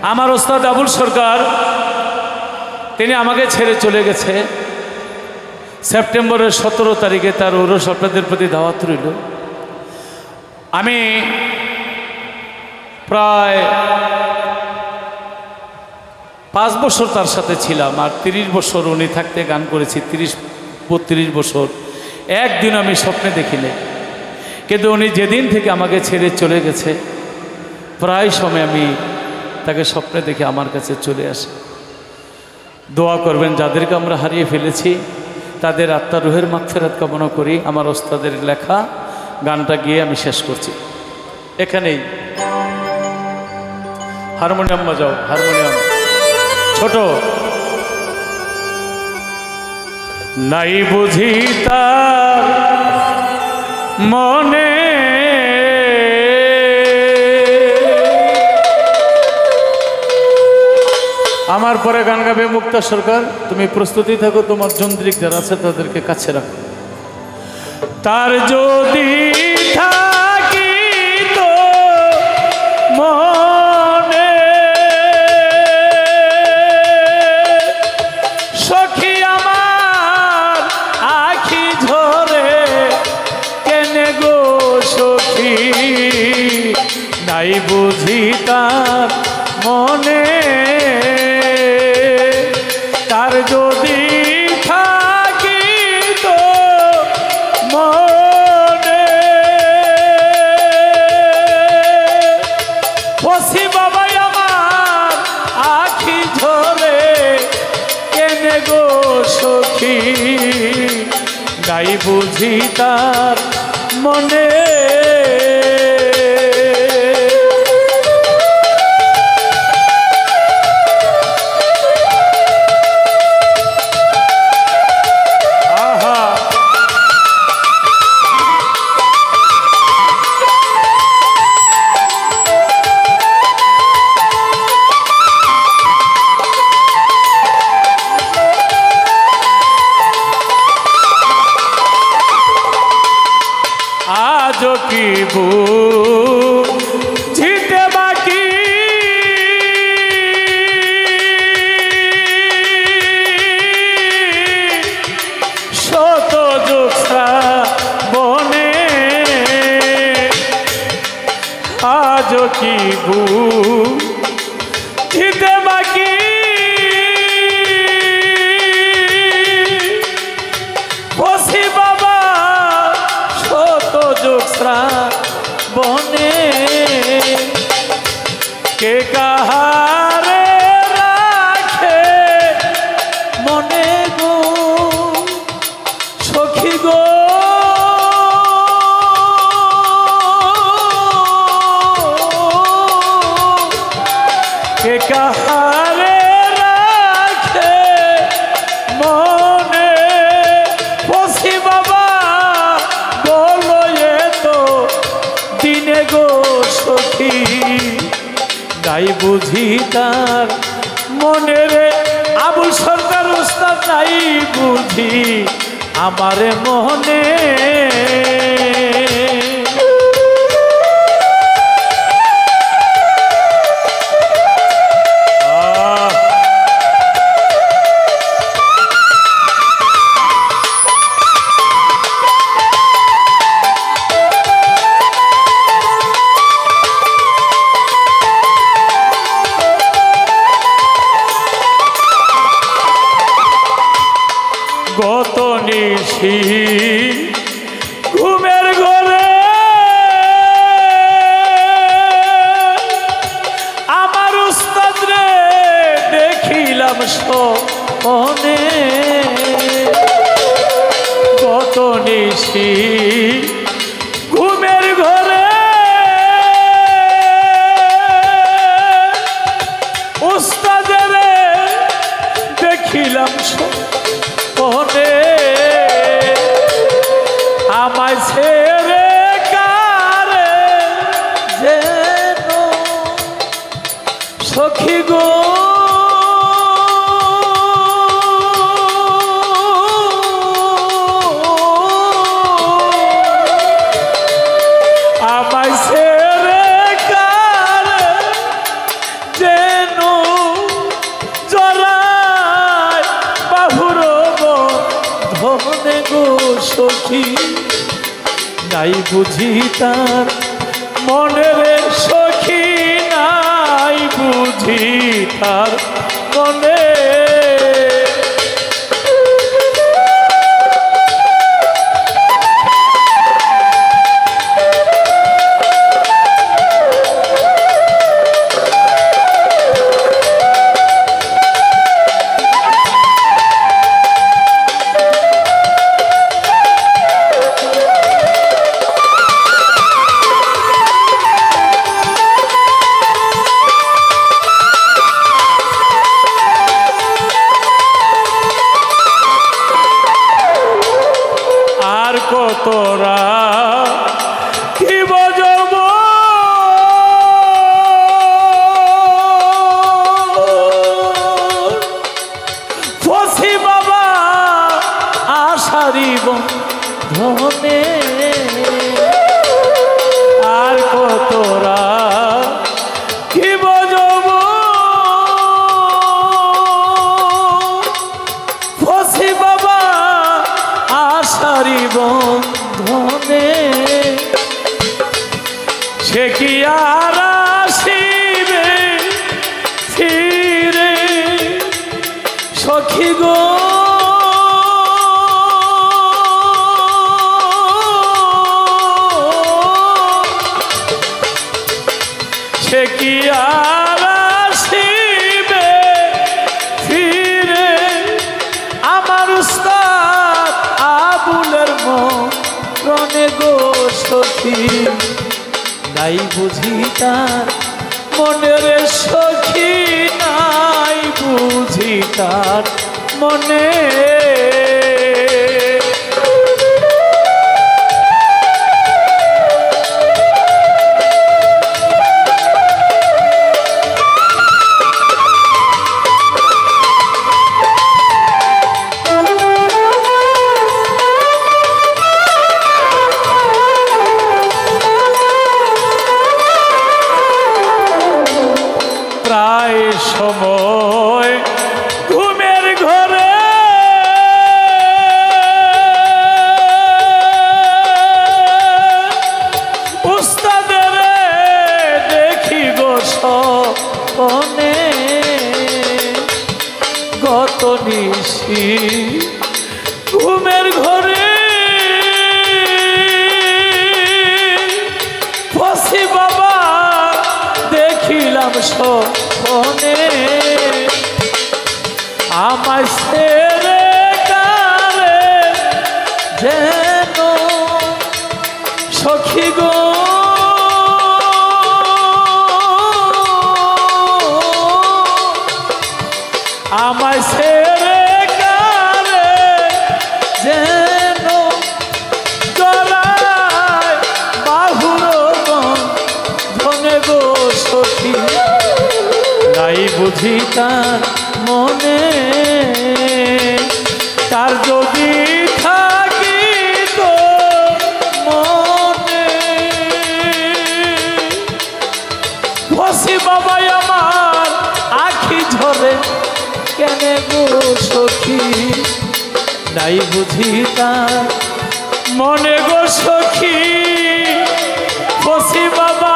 আমার ওস্তাদ আবুল সরকার তিনি আমাকে ছেড়ে চলে গেছে। সেপ্টেম্বরের 17 তারিখে তার ওরস আপনাদের প্রতি দাওয়াত রইল। আমি প্রায় 5 বছর তার সাথে ছিলাম, আর 30 বছর উনি থাকতে গান করেছি, 30-32 বছর। একদিন আমি স্বপ্নে দেখিনি, কিন্তু উনি যেদিন থেকে আমাকে ছেড়ে চলে গেছে প্রায় সময় আমি তাকে স্বপ্নে দেখে আমার কাছে চলে আসে। দোয়া করবেন যাদেরকে আমরা হারিয়ে ফেলেছি তাদের আত্মার রুহের মাগফিরাত কামনা করি। আমার ওস্তাদের লেখা গানটা গিয়ে আমি শেষ করছি। এখানেই হারমোনিয়াম বাজাও, হারমোনিয়াম ছোট। নাই বুঝি তার মনে আমার পরে গান গাবে মুক্তা সরকার। তুমি প্রস্তুতি থাকো, তোমার যন্ত্রিক যারা আছে তাদেরকে কাছে রাখো। তার যদি থাকি তো মনে সখী আমার আখি ঝরে কেনে গো সখী, নাই বুঝি তার মনে। তার যদি থাকি তো মনে বসি বাবাই আমার আখি ঝরে কেনে গো সখী, নাই বুঝি তার মনে। আজও কি বুঝিতে বাকি শত যুগ শ্রাবণে, আজও কি বুঝিতে বাকি বসি বাবা শত যুগ শ্রাবণে। কে কাহারে রাখে মনে গো সখী গো, কে কাহারে রাখে মনে বসি বাবা বলো এ তো দিনে গো সখী, নাই বুঝি তার মনে রে। আবুল সরকার উস্তাদ নাই বুঝি আমারে মনে। গত নিশি ঘুমের ঘরে আমার উস্তাদ রে দেখিলাম স্বপ্নে। গত নিশি ঘুমের ঘরে উস্তাদ রে দেখিলাম স্বপ্নে। আমায় ছেড়ে কারে যেন সখী গো, আমায় ছেড়ে কারে যেন সখী নাই বুঝি তার মনের সখী নাই বুঝি তার মনে তোরা কি বজব ফসি বাবা আশারিব ধনে আর কতরা কি বজব ফসি বাবা আশারিব ধনে সে কি আর আসিবে ফিরে সখী গো সে কি আর আসিবে ফিরে আমার উস্তাদ আবুলের মনে গো সখী নাই বুঝি তার মনের সখী নাই বুঝি তার মনে প্রায় সময় ঘুমের ঘরে উস্তাদের দেখি গো স্বপ্নে গত নিশি ঘুমের ঘরে ফসি বাবা দেখিলাম স্বপ্নে আমায় ছেড়ে কারে যেন সখী গো আমায় ছেড়ে কারে যেন গলায় বাহুর ধনে গো সখী নাই বুঝি তার মনে তার যদি থাকি তো মনে ফসি বাবাই আমার আখি ঝরে কেনে গো সখী নাই বুঝি তার মনে গো সখী ফসি বাবা